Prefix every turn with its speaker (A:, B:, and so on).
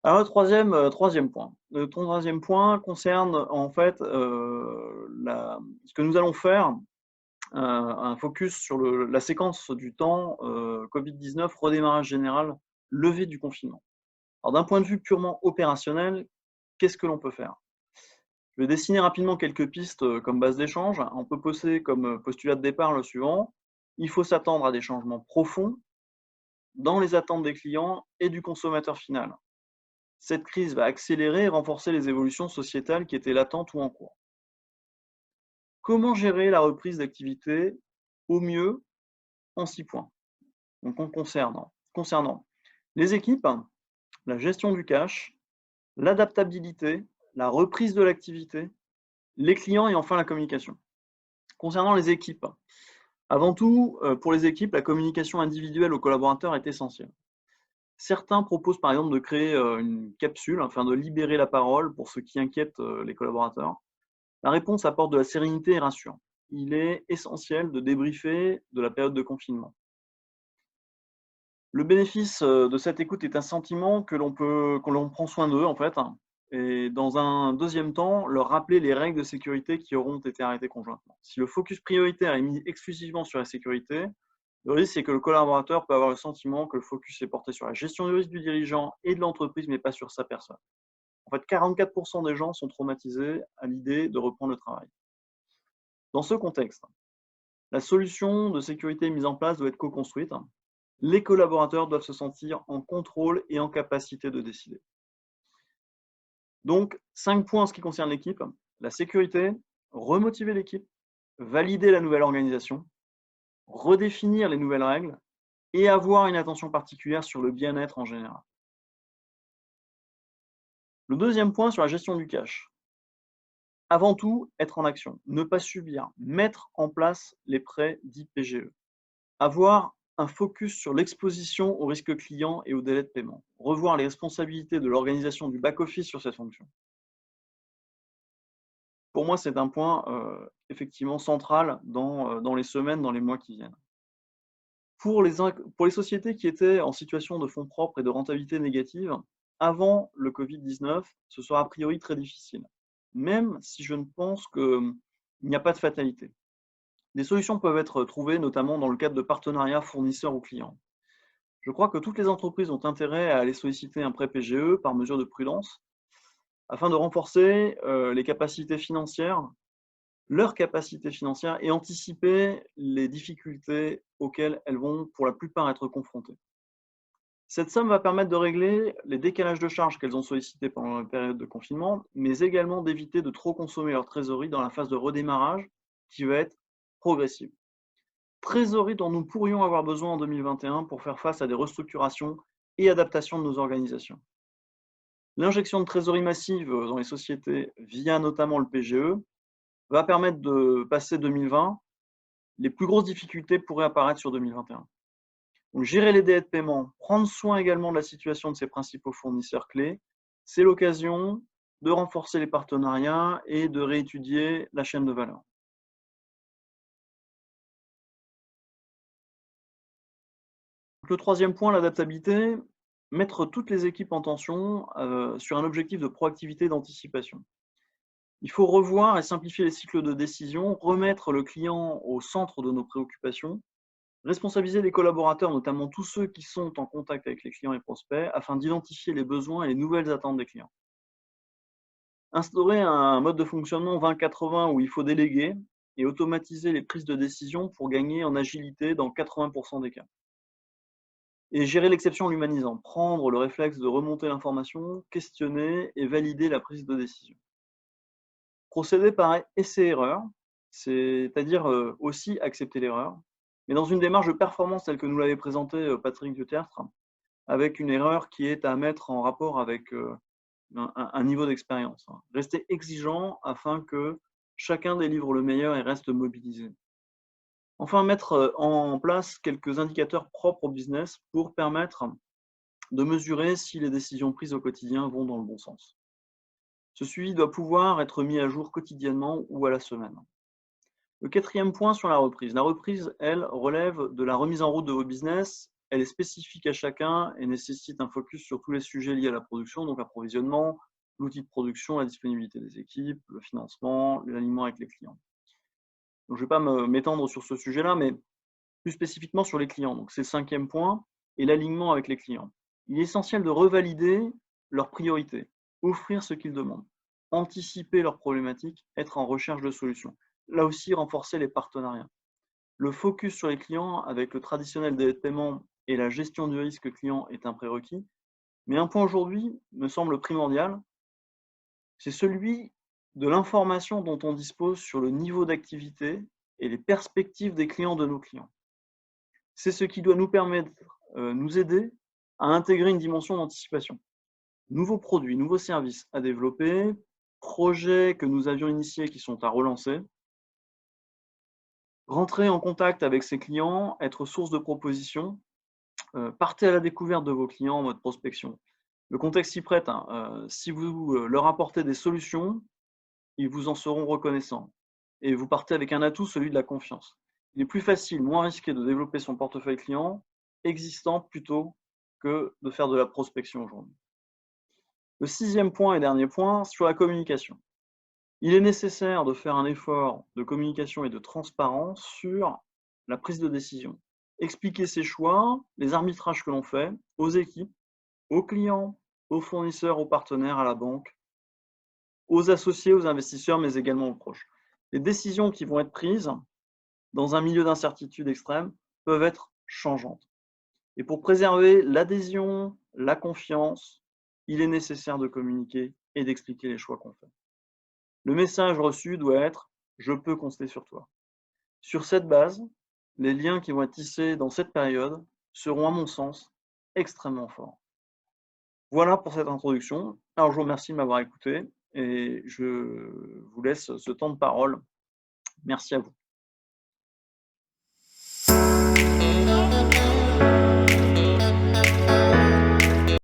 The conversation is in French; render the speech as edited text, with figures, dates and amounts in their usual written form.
A: Alors le troisième point. Le troisième point concerne en fait, ce que nous allons faire, un focus sur la séquence du temps, Covid-19, redémarrage général, levée du confinement. Alors d'un point de vue purement opérationnel, qu'est-ce que l'on peut faire? Je vais dessiner rapidement quelques pistes, comme base d'échange. On peut poser comme, postulat de départ le suivant: il faut s'attendre à des changements profonds dans les attentes des clients et du consommateur final. Cette crise va accélérer et renforcer les évolutions sociétales qui étaient latentes ou en cours. Comment gérer la reprise d'activité au mieux en 6 points? Donc concernant les équipes, la gestion du cash, l'adaptabilité, la reprise de l'activité, les clients et enfin la communication. Concernant les équipes, avant tout, pour les équipes, la communication individuelle aux collaborateurs est essentielle. Certains proposent par exemple de créer, une capsule afin de libérer la parole pour ce qui inquiète, les collaborateurs. La réponse apporte de la sérénité et rassure. Il est essentiel de débriefer de la période de confinement. Le bénéfice, de cette écoute est un sentiment que l'on prend soin d'eux en fait, hein, et dans un deuxième temps, leur rappeler les règles de sécurité qui auront été arrêtées conjointement. Si le focus prioritaire est mis exclusivement sur la sécurité, le risque c'est que le collaborateur peut avoir le sentiment que le focus est porté sur la gestion du risque du dirigeant et de l'entreprise, mais pas sur sa personne. En fait, 44 des gens sont traumatisés à l'idée de reprendre le travail. Dans ce contexte, la solution de sécurité mise en place doit être co-construite. Les collaborateurs doivent se sentir en contrôle et en capacité de décider. Donc, 5 points en ce qui concerne l'équipe. La sécurité, remotiver l'équipe, valider la nouvelle organisation, redéfinir les nouvelles règles et avoir une attention particulière sur le bien-être en général. Le deuxième point sur la gestion du cash. Avant tout, être en action, ne pas subir, mettre en place les prêts dits PGE. Avoir un focus sur l'exposition au risque client et au délai de paiement. Revoir les responsabilités de l'organisation du back-office sur cette fonction. Pour moi, c'est un point effectivement central dans les semaines, dans les mois qui viennent. Pour les sociétés qui étaient en situation de fonds propres et de rentabilité négative, avant le Covid-19, ce sera a priori très difficile, même si je ne pense qu'il n'y a pas de fatalité. Des solutions peuvent être trouvées, notamment dans le cadre de partenariats fournisseurs ou clients. Je crois que toutes les entreprises ont intérêt à aller solliciter un prêt PGE par mesure de prudence, afin de renforcer leurs capacités financières et anticiper les difficultés auxquelles elles vont pour la plupart être confrontées. Cette somme va permettre de régler les décalages de charges qu'elles ont sollicités pendant la période de confinement, mais également d'éviter de trop consommer leur trésorerie dans la phase de redémarrage qui va être progressive. Trésorerie dont nous pourrions avoir besoin en 2021 pour faire face à des restructurations et adaptations de nos organisations. L'injection de trésorerie massive dans les sociétés via notamment le PGE va permettre de passer 2020. Les plus grosses difficultés pourraient apparaître sur 2021. Donc, gérer les délais de paiement, prendre soin également de la situation de ses principaux fournisseurs clés, c'est l'occasion de renforcer les partenariats et de réétudier la chaîne de valeur. Le troisième point, l'adaptabilité, mettre toutes les équipes en tension sur un objectif de proactivité et d'anticipation. Il faut revoir et simplifier les cycles de décision, remettre le client au centre de nos préoccupations, responsabiliser les collaborateurs, notamment tous ceux qui sont en contact avec les clients et prospects, afin d'identifier les besoins et les nouvelles attentes des clients. Instaurer un mode de fonctionnement 20-80 où il faut déléguer et automatiser les prises de décision pour gagner en agilité dans 80% des cas. Et gérer l'exception en l'humanisant, prendre le réflexe de remonter l'information, questionner et valider la prise de décision. Procéder par essai-erreur, c'est-à-dire aussi accepter l'erreur, mais dans une démarche de performance telle que nous l'avait présenté Patrick Dutertre, avec une erreur qui est à mettre en rapport avec un niveau d'expérience. Rester exigeant afin que chacun délivre le meilleur et reste mobilisé. Enfin, mettre en place quelques indicateurs propres au business pour permettre de mesurer si les décisions prises au quotidien vont dans le bon sens. Ce suivi doit pouvoir être mis à jour quotidiennement ou à la semaine. Le quatrième point sur la reprise. La reprise, elle, relève de la remise en route de vos business. elle est spécifique à chacun et nécessite un focus sur tous les sujets liés à la production, donc approvisionnement, l'outil de production, la disponibilité des équipes, le financement, l'alignement avec les clients. Donc, je ne vais pas m'étendre sur ce sujet-là, mais plus spécifiquement sur les clients. Donc, c'est le 5e point, et l'alignement avec les clients. Il est essentiel de revalider leurs priorités, offrir ce qu'ils demandent, anticiper leurs problématiques, être en recherche de solutions. Là aussi, renforcer les partenariats. Le focus sur les clients avec le traditionnel délai de paiement et la gestion du risque client est un prérequis. Mais un point aujourd'hui me semble primordial, c'est celui de l'information dont on dispose sur le niveau d'activité et les perspectives des clients de nos clients. C'est ce qui doit nous permettre, nous aider à intégrer une dimension d'anticipation. Nouveaux produits, nouveaux services à développer, projets que nous avions initiés qui sont à relancer. Rentrer en contact avec ses clients, être source de propositions, partez à la découverte de vos clients en mode prospection. Le contexte s'y prête, hein. Si vous leur apportez des solutions, ils vous en seront reconnaissants. Et vous partez avec un atout, celui de la confiance. Il est plus facile, moins risqué de développer son portefeuille client existant plutôt que de faire de la prospection aujourd'hui. Le 6e point et dernier point, sur la communication. Il est nécessaire de faire un effort de communication et de transparence sur la prise de décision. Expliquer ses choix, les arbitrages que l'on fait aux équipes, aux clients, aux fournisseurs, aux partenaires, à la banque, aux associés, aux investisseurs, mais également aux proches. Les décisions qui vont être prises dans un milieu d'incertitude extrême peuvent être changeantes. Et pour préserver l'adhésion, la confiance, il est nécessaire de communiquer et d'expliquer les choix qu'on fait. Le message reçu doit être « je peux compter sur toi ». Sur cette base, les liens qui vont être tissés dans cette période seront, à mon sens, extrêmement forts. Voilà pour cette introduction. Alors, je vous remercie de m'avoir écouté et je vous laisse ce temps de parole. Merci à vous.